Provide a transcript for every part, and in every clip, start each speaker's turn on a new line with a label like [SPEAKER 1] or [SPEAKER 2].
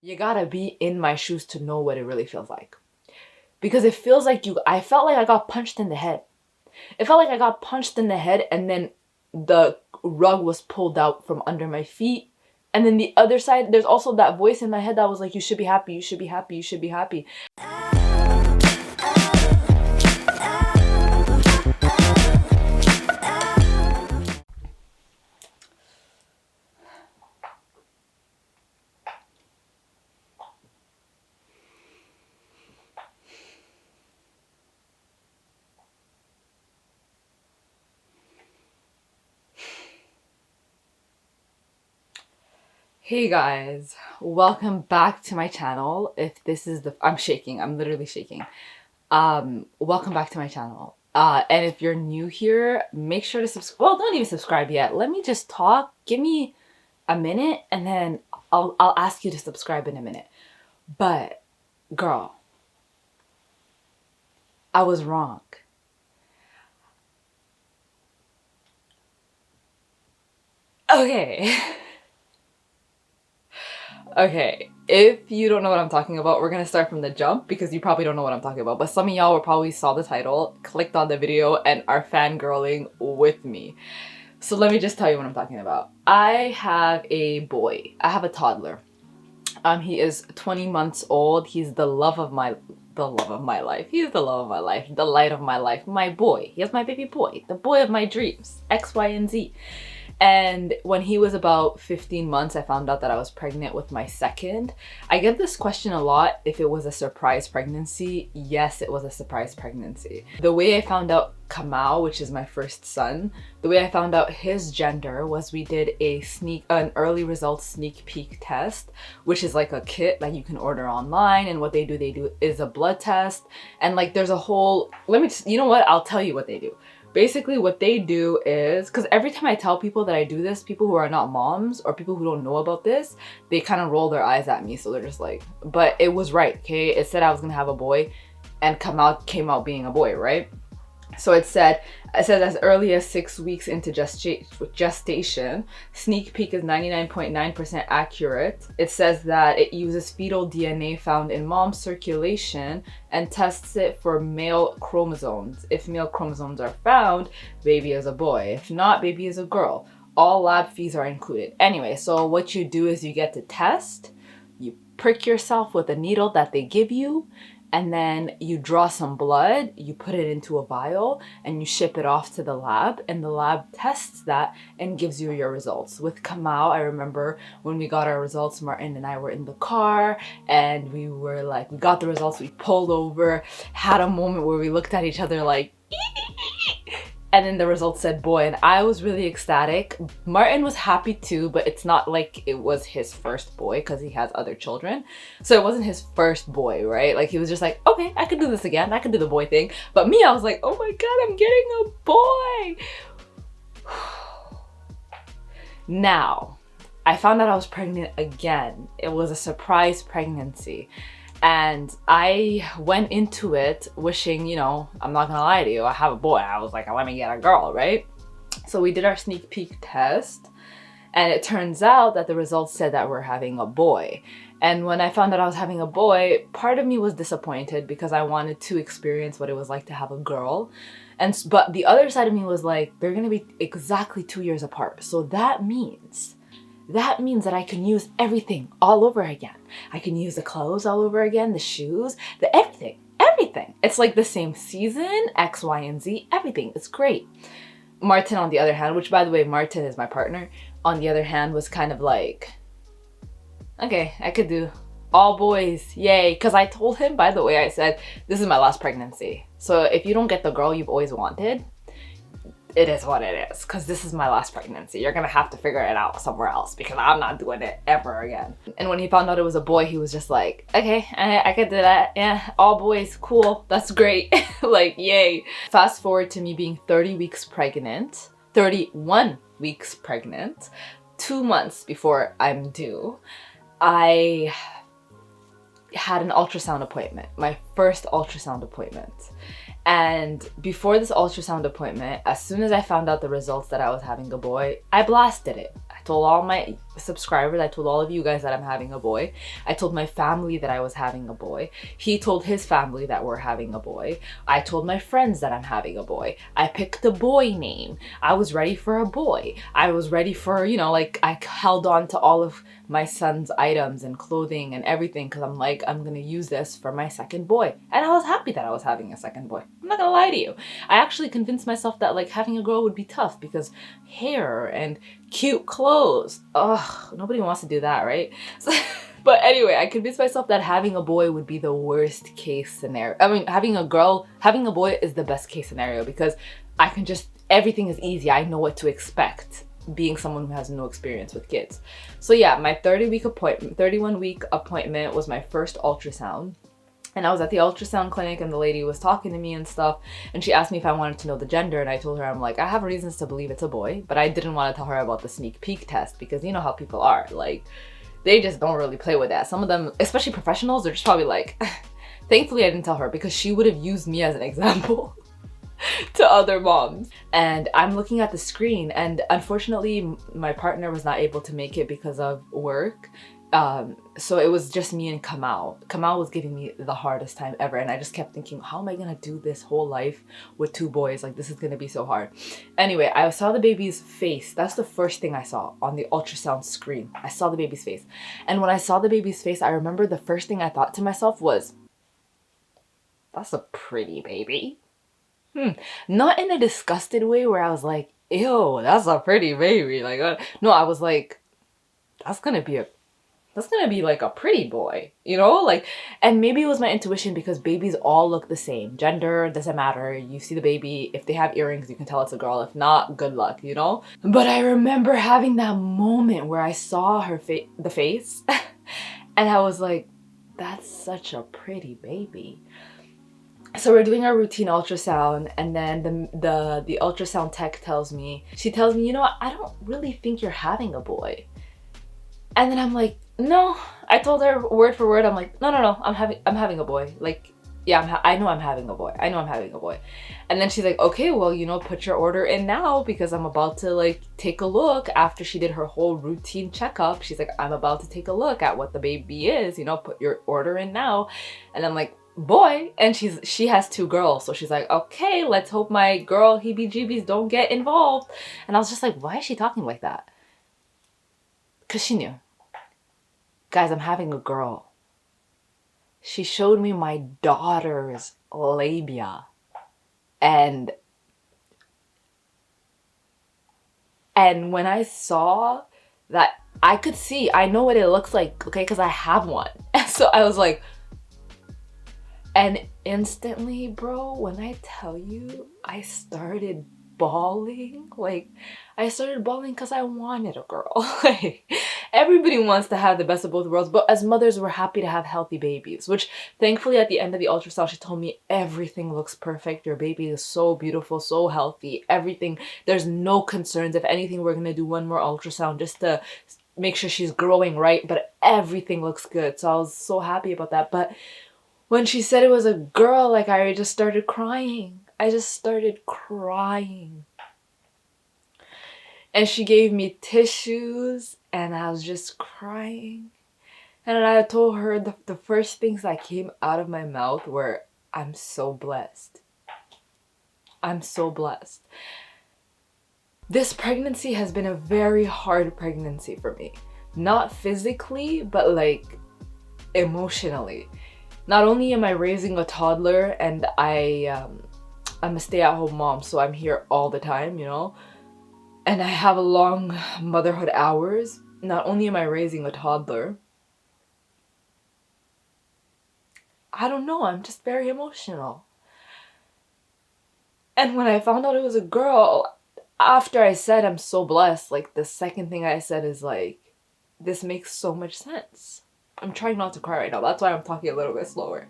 [SPEAKER 1] You gotta be in my shoes to know what it really feels like. Because it feels like I felt like I got punched in the head. It felt like I got punched in the head and then the rug was pulled out from under my feet. And then the other side, there's also that voice in my head that was like, you should be happy, you should be happy, you should be happy. Hey guys, welcome back to my channel. If this is I'm shaking, I'm literally shaking. Welcome back to my channel. And if you're new here, make sure to subscribe. Well, don't even subscribe yet. Let me just talk. Give me a minute and then I'll ask you to subscribe in a minute. But girl, I was wrong. Okay. Okay, if you don't know what I'm talking about, we're gonna start from the jump because you probably don't know what I'm talking about. But some of y'all will probably saw the title, clicked on the video, and are fangirling with me. So let me just tell you what I'm talking about. I have a boy. I have a toddler. He is 20 months old. He's the love of my life. He's the love of my life, the light of my life, my boy. He is my baby boy, the boy of my dreams, X, Y, and Z. And when he was about 15 months, I found out that I was pregnant with my second. I get this question a lot, if it was a surprise pregnancy. Yes, it was a surprise pregnancy. The way I found out Kamau, which is my first son, the way I found out his gender was we did an early results sneak peek test, which is like a kit that you can order online. And what they do is a blood test. And like there's a whole, you know what? I'll tell you what they do. Basically what they do is, because every time I tell people that I do this, people who are not moms or people who don't know about this, they kind of roll their eyes at me. So they're just like, but it was right, okay? It said I was gonna have a boy and came out being a boy, right? So it said as early as 6 weeks into gestation, sneak peek is 99.9% accurate. It says that it uses fetal DNA found in mom's circulation and tests it for male chromosomes. If male chromosomes are found, baby is a boy. If not, baby is a girl. All lab fees are included. Anyway, so what you do is you get to test, you prick yourself with a needle that they give you, and then you draw some blood, you put it into a vial, and you ship it off to the lab, and the lab tests that and gives you your results. With Kamau, I remember when we got our results, Martin and I were in the car, and we were like, we got the results, we pulled over, had a moment where we looked at each other like, and then the results said boy, and I was really ecstatic. Martin was happy too, but it's not like it was his first boy because he has other children. So it wasn't his first boy, right? Like he was just like, okay, I could do this again. I could do the boy thing. But me, I was like, oh my God, I'm getting a boy. Now, I found out I was pregnant again. It was a surprise pregnancy. And I went into it wishing, you know, I'm not gonna lie to you, I have a boy. I was like, let me get a girl, right? So we did our sneak peek test, and it turns out that the results said that we're having a boy. And when I found out I was having a boy, part of me was disappointed because I wanted to experience what it was like to have a girl. But the other side of me was like, they're gonna be exactly 2 years apart. So that means that I can use everything all over again. I can use the clothes all over again, the shoes, the everything. It's like the same season, X, Y, and Z, everything. It's great. Martin, on the other hand, which by the way, Martin is my partner, on the other hand, was kind of like, okay, I could do all boys, yay. Because I told him, by the way, I said, this is my last pregnancy. So if you don't get the girl you've always wanted, it is what it is, because this is my last pregnancy. You're gonna have to figure it out somewhere else because I'm not doing it ever again. And when he found out it was a boy, he was just like, okay, I could do that. Yeah, all boys, cool, that's great. Like, yay. Fast forward to me being 31 weeks pregnant, 2 months before I'm due. I had an ultrasound appointment, my first ultrasound appointment. And before this ultrasound appointment, as soon as I found out the results that I was having a boy, I blasted it. I told all my subscribers, I told all of you guys that I'm having a boy. I told my family that I was having a boy. He told his family that we're having a boy. I told my friends that I'm having a boy. I picked a boy name. I was ready for a boy. I was ready for, you know, like I held on to all of my son's items and clothing and everything because I'm like, I'm gonna use this for my second boy. And I was happy that I was having a second boy. I'm not gonna lie to you. I actually convinced myself that like having a girl would be tough because hair and cute clothes. Ugh, nobody wants to do that, right? But anyway, I convinced myself that having a boy would be the worst case scenario. I mean, having a boy is the best case scenario because I can just, everything is easy. I know what to expect being someone who has no experience with kids. So yeah, my 31-week appointment was my first ultrasound. And I was at the ultrasound clinic and the lady was talking to me and stuff. And she asked me if I wanted to know the gender. And I told her, I'm like, I have reasons to believe it's a boy. But I didn't want to tell her about the sneak peek test because you know how people are. Like, they just don't really play with that. Some of them, especially professionals, they're just probably like, thankfully I didn't tell her because she would have used me as an example to other moms. And I'm looking at the screen and unfortunately my partner was not able to make it because of work. So it was just me and Kamal. Kamal was giving me the hardest time ever and I just kept thinking, how am I gonna do this whole life with two boys? Like, this is gonna be so hard. Anyway, I saw the baby's face. That's the first thing I saw on the ultrasound screen. I saw the baby's face. And when I saw the baby's face, I remember the first thing I thought to myself was, that's a pretty baby. Not in a disgusted way where I was like, ew, that's a pretty baby. Like, no, I was like, that's gonna be like a pretty boy, you know? Like, and maybe it was my intuition because babies all look the same. Gender doesn't matter. You see the baby, if they have earrings, you can tell it's a girl. If not, good luck, you know? But I remember having that moment where I saw her the face and I was like, that's such a pretty baby. So we're doing our routine ultrasound and then the ultrasound tech tells me, you know what, I don't really think you're having a boy. And then I'm like, no, I told her word for word, I'm like, no, I'm having a boy. Like, yeah, I know I'm having a boy. I know I'm having a boy. And then she's like, okay, well, you know, put your order in now because I'm about to like take a look. After she did her whole routine checkup, she's like, I'm about to take a look at what the baby is, you know, put your order in now. And I'm like, boy. And she has two girls, so she's like, okay, let's hope my girl heebie-jeebies don't get involved. And I was just like, why is she talking like that? Because she knew. Guys, I'm having a girl. She showed me my daughter's labia and when I saw that, I could see, I know what it looks like, okay, because I have one. So I was like, and instantly, bro, when I tell you, I started bawling. Like, I started bawling because I wanted a girl. Like, everybody wants to have the best of both worlds, but as mothers, we're happy to have healthy babies, which thankfully at the end of the ultrasound, she told me everything looks perfect. Your baby is so beautiful, so healthy, everything. There's no concerns. If anything, we're going to do one more ultrasound just to make sure she's growing right, but everything looks good. So I was so happy about that. But when she said it was a girl, like, I just started crying. I just started crying. And she gave me tissues and I was just crying. And I told her the first things that came out of my mouth were, I'm so blessed. I'm so blessed. This pregnancy has been a very hard pregnancy for me. Not physically, but like emotionally. Not only am I raising a toddler and I'm a stay-at-home mom, so I'm here all the time, you know, and I have long motherhood hours. Not only am I raising a toddler, I don't know, I'm just very emotional. And when I found out it was a girl, after I said I'm so blessed, like the second thing I said is like, this makes so much sense. I'm trying not to cry right now. That's why I'm talking a little bit slower.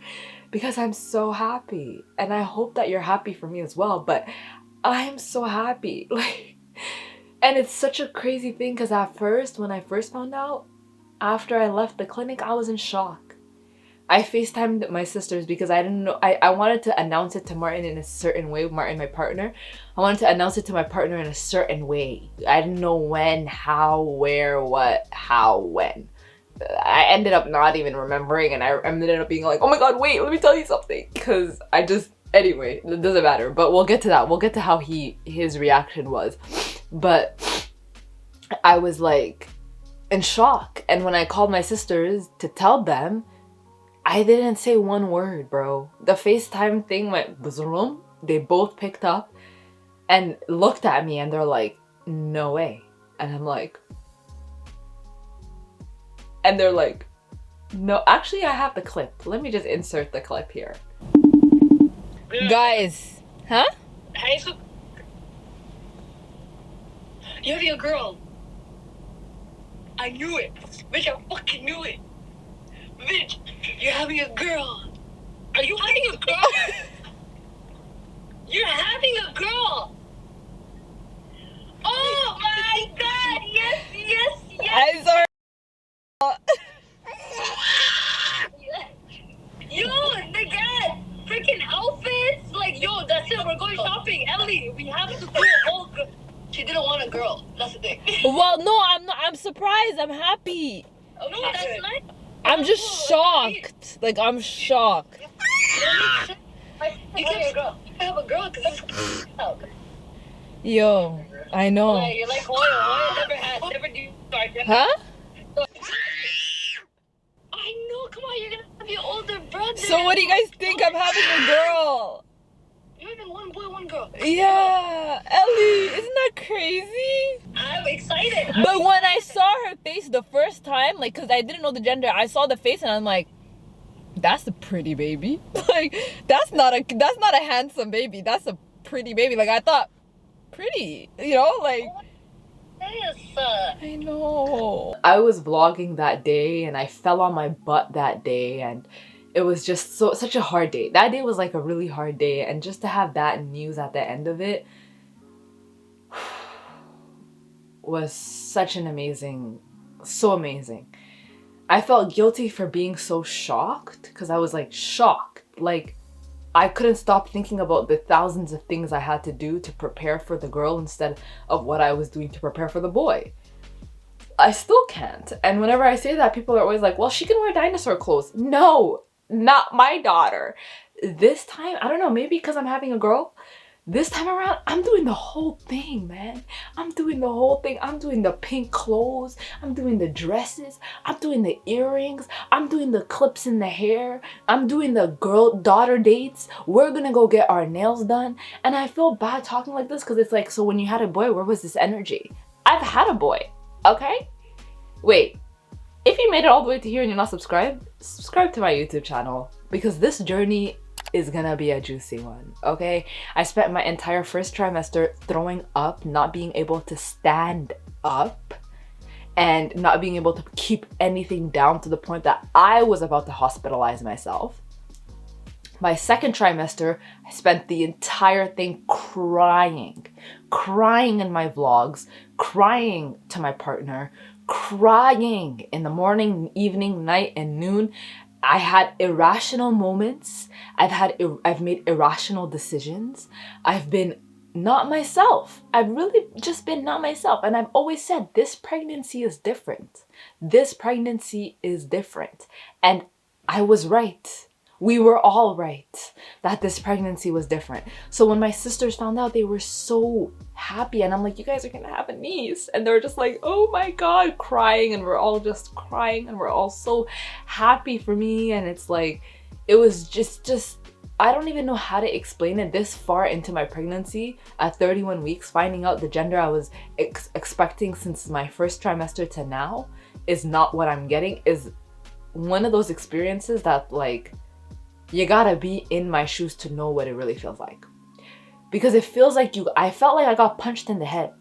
[SPEAKER 1] Because I'm so happy. And I hope that you're happy for me as well. But I'm so happy. Like, and it's such a crazy thing because at first, when I first found out, after I left the clinic, I was in shock. I FaceTimed my sisters because I didn't know. I wanted to announce it to Martin in a certain way. Martin, my partner. I wanted to announce it to my partner in a certain way. I didn't know when, how, where, what, how, when. I ended up not even remembering, and I ended up being like, oh my god, wait, let me tell you something. Because I just, anyway, it doesn't matter. But we'll get to that. We'll get to how his reaction was. But I was like in shock. And when I called my sisters to tell them, I didn't say one word, bro. The FaceTime thing went boom. They both picked up and looked at me and they're like, no way. And I'm like, and they're like, no, actually I have the clip. Let me just insert the clip here. Guys, huh?
[SPEAKER 2] Hey, so you have your girl. I knew it. Bitch, I fucking knew it. Bitch, you're having a girl. Are you having a girl? You're having a girl. Oh my god, yes, yes, yes.
[SPEAKER 1] I'm sorry.
[SPEAKER 2] Yo, nagad, freaking outfits. Like, yo, that's it. We're going shopping. Ellie, we have to do a whole girl. She didn't want a girl. That's the thing.
[SPEAKER 1] Well, no, I'm not. I'm surprised. I'm happy.
[SPEAKER 2] Oh, no, that's nice.
[SPEAKER 1] I'm just shocked. Like, I'm shocked.
[SPEAKER 2] You can have a girl because
[SPEAKER 1] Yo, I know.
[SPEAKER 2] like, you're like Hoya never do
[SPEAKER 1] Huh?
[SPEAKER 2] I know, come on, you're gonna have your older brother.
[SPEAKER 1] So what do you guys think? I'm having a girl.
[SPEAKER 2] You're having one boy, one girl.
[SPEAKER 1] Yeah, Ellie, isn't that crazy?
[SPEAKER 2] I'm excited.
[SPEAKER 1] But when I saw her face the first time, like, cause I didn't know the gender, I saw the face and I'm like, that's a pretty baby. Like, that's not a handsome baby. That's a pretty baby. Like, I thought, pretty, you know, like.
[SPEAKER 2] Yes.
[SPEAKER 1] I know. I was vlogging that day and I fell on my butt that day and it was just such a hard day. That day was like a really hard day, and just to have that news at the end of it was such an amazing, so amazing. I felt guilty for being so shocked because I was like shocked. Like, I couldn't stop thinking about the thousands of things I had to do to prepare for the girl instead of what I was doing to prepare for the boy. I still can't. And whenever I say that, people are always like, well, she can wear dinosaur clothes. No, not my daughter. This time, I don't know, maybe because I'm having a girl, this time around, I'm doing the whole thing, man. I'm doing the whole thing. I'm doing the pink clothes. I'm doing the dresses. I'm doing the earrings. I'm doing the clips in the hair. I'm doing the daughter dates. We're gonna go get our nails done. And I feel bad talking like this because it's like, so when you had a boy, where was this energy? I've had a boy, okay? Wait, if you made it all the way to here and you're not subscribed, subscribe to my YouTube channel because this journey is gonna be a juicy one, okay? I spent my entire first trimester throwing up, not being able to stand up, and not being able to keep anything down to the point that I was about to hospitalize myself. My second trimester, I spent the entire thing crying in my vlogs, crying to my partner, crying in the morning, evening, night, and noon. I had irrational moments. I've made irrational decisions. I've been not myself. I've really just been not myself. And I've always said, this pregnancy is different. This pregnancy is different. And I was right. We were all right that this pregnancy was different. So when my sisters found out, they were so happy. And I'm like, you guys are gonna have a niece. And they were just like, oh my God, crying. And we're all just crying. And we're all so happy for me. And it's like, it was just I don't even know how to explain it. This far into my pregnancy, at 31 weeks, finding out the gender I was expecting since my first trimester to now is not what I'm getting, is one of those experiences that, like, you gotta be in my shoes to know what it really feels like. Because it feels like I felt like I got punched in the head.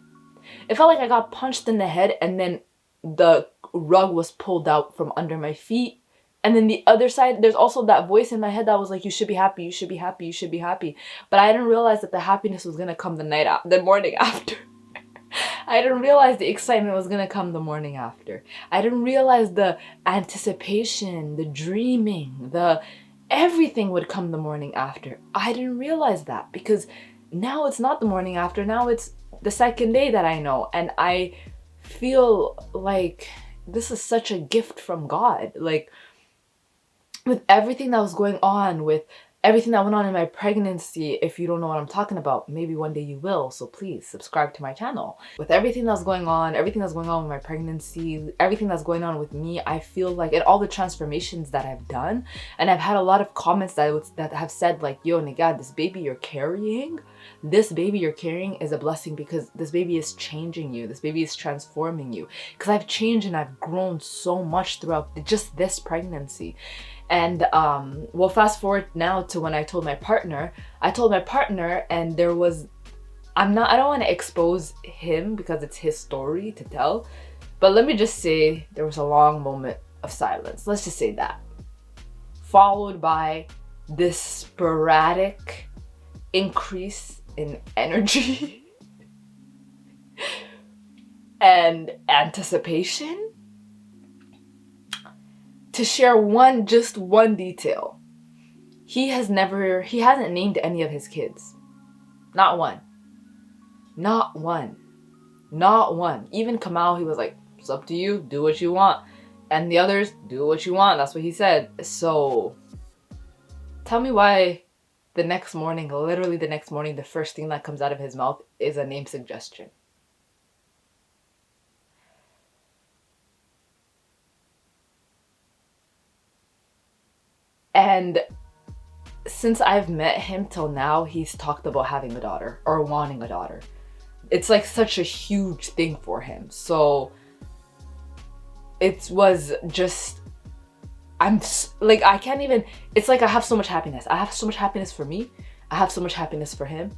[SPEAKER 1] It felt like I got punched in the head and then the rug was pulled out from under my feet. And then the other side, there's also that voice in my head that was like, you should be happy, you should be happy, you should be happy. But I didn't realize that the happiness was gonna come the morning after. I didn't realize the excitement was gonna come the morning after. I didn't realize the anticipation, the dreaming, the everything would come the morning after. I didn't realize that because now it's not the morning after. Now it's the second day that I know, and I feel like this is such a gift from God. Like, with everything that was going on, with everything that went on in my pregnancy, if you don't know what I'm talking about, maybe one day you will, so please subscribe to my channel. With everything that's going on, everything that's going on with my pregnancy, everything that's going on with me, I feel like, and all the transformations that I've done, and I've had a lot of comments that have said like, yo, nagad, this baby you're carrying is a blessing because this baby is changing you. This baby is transforming you. Because I've changed and I've grown so much throughout just this pregnancy. And well, fast forward now to when I told my partner, and there was, I don't want to expose him because it's his story to tell, but let me just say there was a long moment of silence. Let's just say that. Followed by this sporadic increase in energy and anticipation. To share just one detail. He hasn't named any of his kids. Not one. Not one. Not one. Even Kamal, he was like, it's up to you, do what you want. And the others, do what you want. That's what he said. So tell me why the next morning, literally the next morning, the first thing that comes out of his mouth is a name suggestion. And since I've met him till now, he's talked about having a daughter or wanting a daughter. It's like such a huge thing for him. So it was just, I can't even, it's like I have so much happiness. I have so much happiness for me. I have so much happiness for him.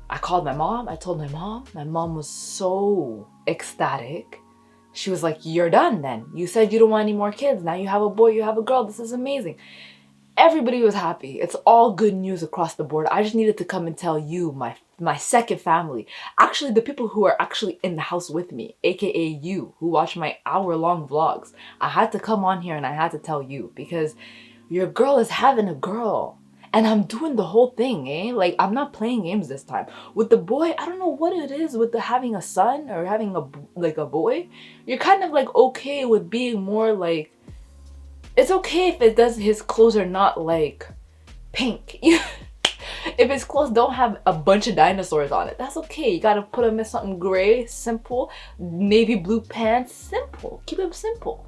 [SPEAKER 1] I called my mom. I told my mom. My mom was so ecstatic. She was like, you're done then. You said you don't want any more kids. Now you have a boy, you have a girl. This is amazing. Everybody was happy. It's all good news across the board. I just needed to come and tell you, my second family. Actually, the people who are actually in the house with me, aka you, who watch my hour-long vlogs. I had to come on here and I had to tell you because your girl is having a girl. And I'm doing the whole thing, eh? Like, I'm not playing games this time. With the boy, I don't know what it is with the having a son or having a boy. You're kind of like okay with being more like, it's okay if it does, his clothes are not like pink. If his clothes don't have a bunch of dinosaurs on it, that's okay. You gotta put him in something gray, simple, navy blue pants, simple. Keep him simple.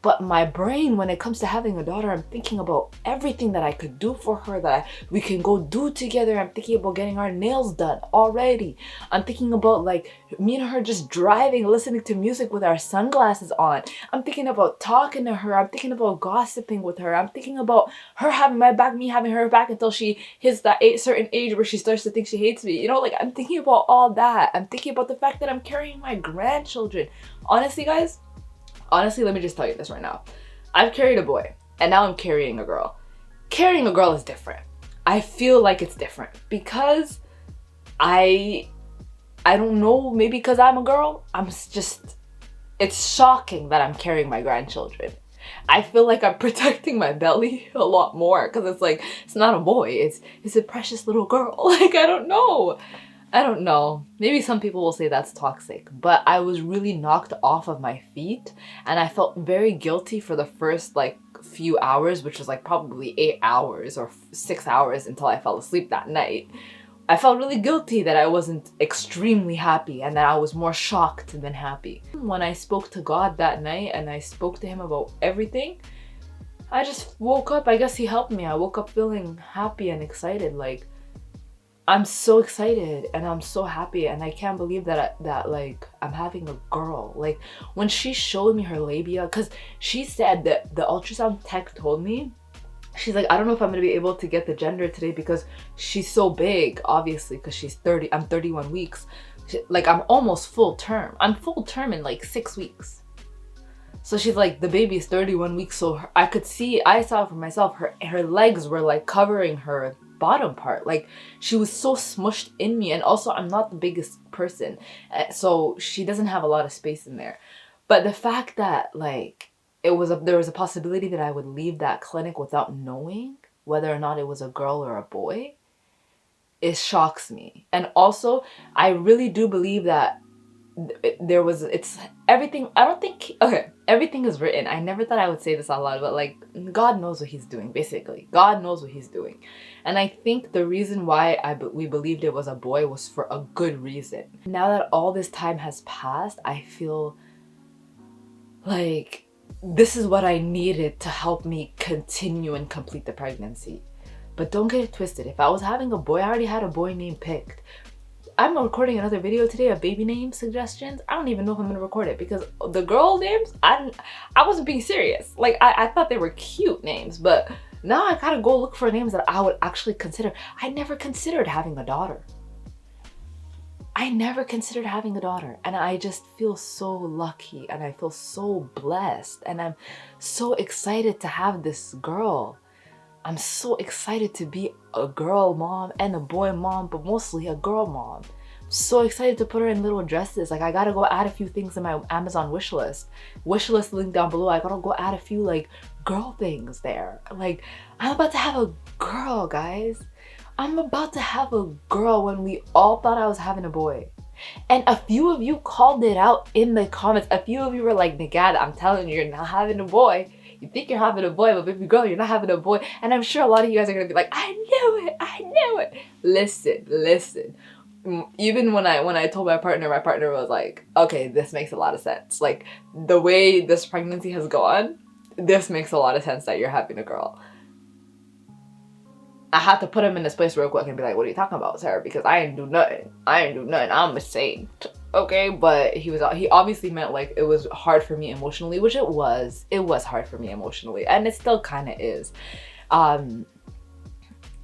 [SPEAKER 1] But my brain, when it comes to having a daughter, I'm thinking about everything that I could do for her, that we can go do together. I'm thinking about getting our nails done already. I'm thinking about like me and her just driving, listening to music with our sunglasses on. I'm thinking about talking to her. I'm thinking about gossiping with her. I'm thinking about her having my back, me having her back until she hits that certain age where she starts to think she hates me. You know, like I'm thinking about all that. I'm thinking about the fact that I'm carrying my grandchildren. Honestly, guys, let me just tell you this right now. I've carried a boy and now I'm carrying a girl. Carrying a girl is different. I feel like it's different because I don't know, maybe because I'm a girl, it's shocking that I'm carrying my grandchildren. I feel like I'm protecting my belly a lot more because it's like, it's not a boy, it's a precious little girl. Like, I don't know. Maybe some people will say that's toxic, but I was really knocked off of my feet and I felt very guilty for the first like few hours, which was like probably 8 hours or 6 hours until I fell asleep that night. I felt really guilty that I wasn't extremely happy and that I was more shocked than happy. When I spoke to God that night and I spoke to him about everything, I just woke up. I guess he helped me. I woke up feeling happy and excited. Like, I'm so excited and I'm so happy and I can't believe that like I'm having a girl. Like, when she showed me her labia, because she said that the ultrasound tech told me, she's like, I don't know if I'm gonna be able to get the gender today because she's so big, obviously, because she's 30, I'm 31 weeks. Like, I'm almost full term. I'm full term in like 6 weeks. So she's like, the baby is 31 weeks, so I saw for myself, her legs were like covering her bottom part. Like, she was so smushed in me, and also I'm not the biggest person, so she doesn't have a lot of space in there. But the fact that like there was a possibility that I would leave that clinic without knowing whether or not it was a girl or a boy, it shocks me. And also, I really do believe that it's everything. I don't think, okay, everything is written. I never thought I would say this out loud, but like, God knows what he's doing, basically. God knows what he's doing. And I think the reason why we believed it was a boy was for a good reason. Now that all this time has passed, I feel like this is what I needed to help me continue and complete the pregnancy. But don't get it twisted. If I was having a boy, I already had a boy name picked. I'm recording another video today of baby name suggestions. I don't even know if I'm gonna record it because the girl names, I wasn't being serious. Like, I thought they were cute names, but now I gotta go look for names that I would actually consider. I never considered having a daughter. I never considered having a daughter, and I just feel so lucky and I feel so blessed, and I'm so excited to have this girl. I'm so excited to be a girl mom and a boy mom, but mostly a girl mom. I'm so excited to put her in little dresses. Like, I gotta go add a few things in my Amazon wish list. Wish list link down below. I gotta go add a few like girl things there. Like, I'm about to have a girl, guys. I'm about to have a girl when we all thought I was having a boy. And a few of you called it out in the comments. A few of you were like, Nagad, I'm telling you, you're not having a boy. You think you're having a boy, but baby girl, you're not having a boy. And I'm sure a lot of you guys are gonna be like, I knew it, I knew it. Listen. Even when I told my partner was like, okay, this makes a lot of sense. Like, the way this pregnancy has gone, this makes a lot of sense that you're having a girl. I had to put him in this place real quick and be like, what are you talking about, Sarah? Because I ain't do nothing. I'm a saint. Okay, but he obviously meant like it was hard for me emotionally, which it was hard for me emotionally, and it still kind of is.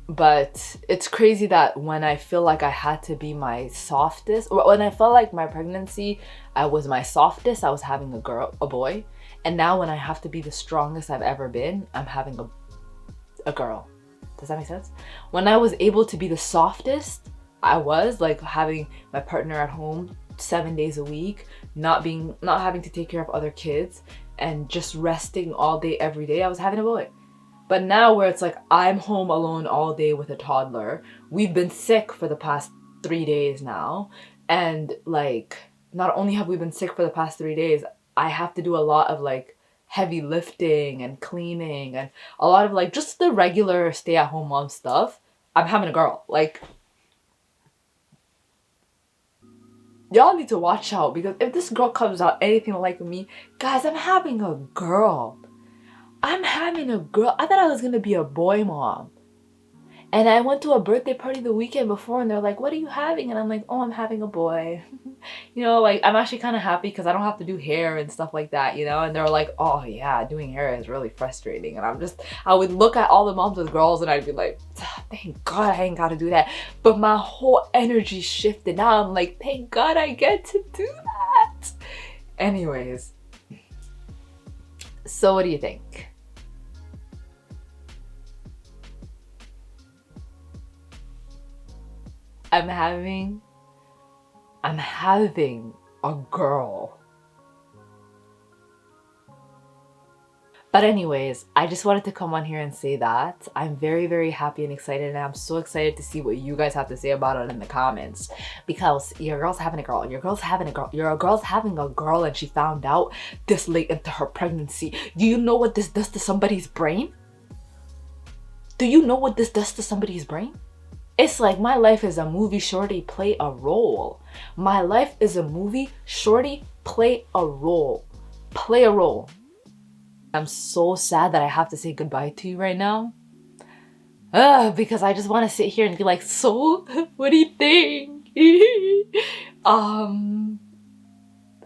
[SPEAKER 1] But it's crazy that when I feel like I had to be my softest, or when I felt like my pregnancy I was my softest, I was having a boy, and now when I have to be the strongest I've ever been, I'm having a girl. Does that make sense? When I was able to be the softest, I was like having my partner at home 7 days a week, not having to take care of other kids, and just resting all day every day, I was having a boy. But now where it's like I'm home alone all day with a toddler, we've been sick for the past 3 days now, and like not only have we been sick for the past 3 days, I have to do a lot of like heavy lifting and cleaning and a lot of like just the regular stay-at-home mom stuff. I'm having a girl. Like, y'all need to watch out, because if this girl comes out anything like me, guys, I'm having a girl. I'm having a girl. I thought I was gonna be a boy mom. And I went to a birthday party the weekend before and they're like, what are you having? And I'm like, oh, I'm having a boy. You know, like, I'm actually kind of happy because I don't have to do hair and stuff like that, you know? And they're like, oh yeah, doing hair is really frustrating. And I would look at all the moms with girls and I'd be like, thank God I ain't got to do that. But my whole energy shifted. Now I'm like, thank God I get to do that. Anyways. So what do you think? I'm having a girl. But anyways, I just wanted to come on here and say that I'm very, very happy and excited, and I'm so excited to see what you guys have to say about it in the comments, because your girl's having a girl, your girl's having a girl, your girl's having a girl, and she found out this late into her pregnancy. Do you know what this does to somebody's brain? Do you know what this does to somebody's brain? It's like my life is a movie, shorty, play a role. My life is a movie, shorty, play a role. Play a role. I'm so sad that I have to say goodbye to you right now. Because I just want to sit here and be like, so, what do you think?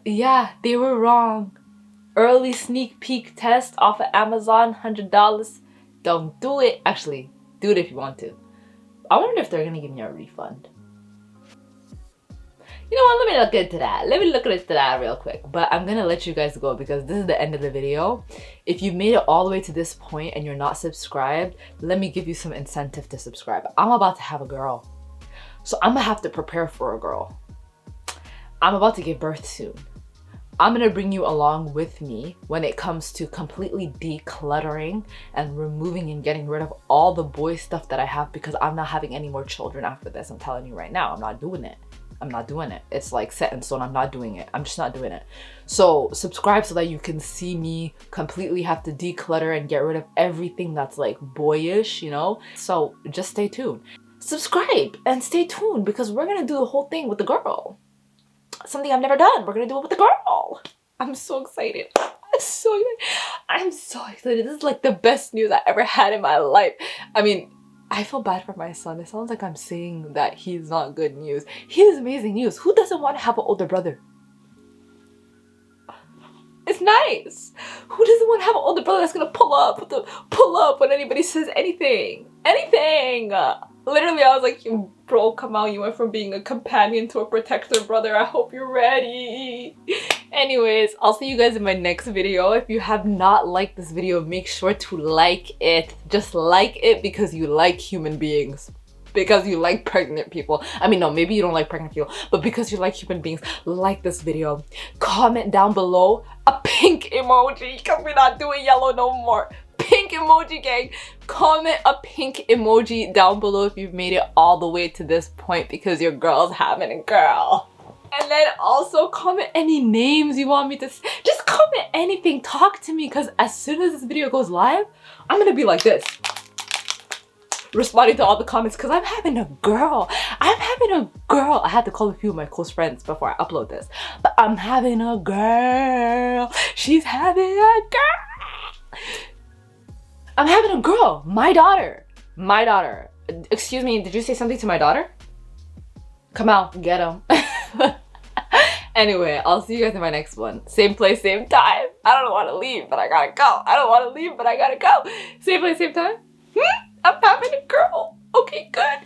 [SPEAKER 1] Yeah, they were wrong. Early sneak peek test off of Amazon, $100. Don't do it. Actually, do it if you want to. I wonder if they're gonna give me a refund. You know what? Let me look into that. Let me look into that real quick. But I'm gonna let you guys go because this is the end of the video. If you made it all the way to this point and you're not subscribed, let me give you some incentive to subscribe. I'm about to have a girl. So I'm gonna have to prepare for a girl. I'm about to give birth soon. I'm gonna bring you along with me when it comes to completely decluttering and removing and getting rid of all the boy stuff that I have because I'm not having any more children after this. I'm telling you right now, I'm not doing it. I'm not doing it. It's like set in stone. I'm not doing it. I'm just not doing it. So subscribe so that you can see me completely have to declutter and get rid of everything that's like boyish, you know? So just stay tuned. Subscribe and stay tuned because we're gonna do the whole thing with the girl. Something I've never done. We're gonna do it with the girl. I'm so excited. I'm so excited. This is like the best news I ever had in my life. I mean, I feel bad for my son. It sounds like I'm saying that he's not good news. He is amazing news. Who doesn't want to have an older brother? It's nice. Who doesn't want to have an older brother that's gonna pull up when anybody says anything? Anything. Literally, I was like, bro, come on. You went from being a companion to a protector, brother. I hope you're ready. Anyways, I'll see you guys in my next video. If you have not liked this video, make sure to like it. Just like it because you like human beings. Because you like pregnant people. I mean, no, maybe you don't like pregnant people, but because you like human beings, like this video. Comment down below a pink emoji because we're not doing yellow no more. Pink emoji, gang. Comment a pink emoji down below if you've made it all the way to this point because your girl's having a girl. And then also comment any names you want me to just comment anything. Talk to me because as soon as this video goes live, I'm gonna be like this, responding to all the comments because I'm having a girl. I'm having a girl. I had to call a few of my close friends before I upload this, but I'm having a girl. She's having a girl. I'm having a girl. My daughter. My daughter. Excuse me, did you say something to my daughter? Come out, get him. Anyway, I'll see you guys in my next one. Same place, same time. I don't want to leave, but I gotta go. I don't want to leave, but I gotta go. Same place, same time. I'm having a girl. Okay, good.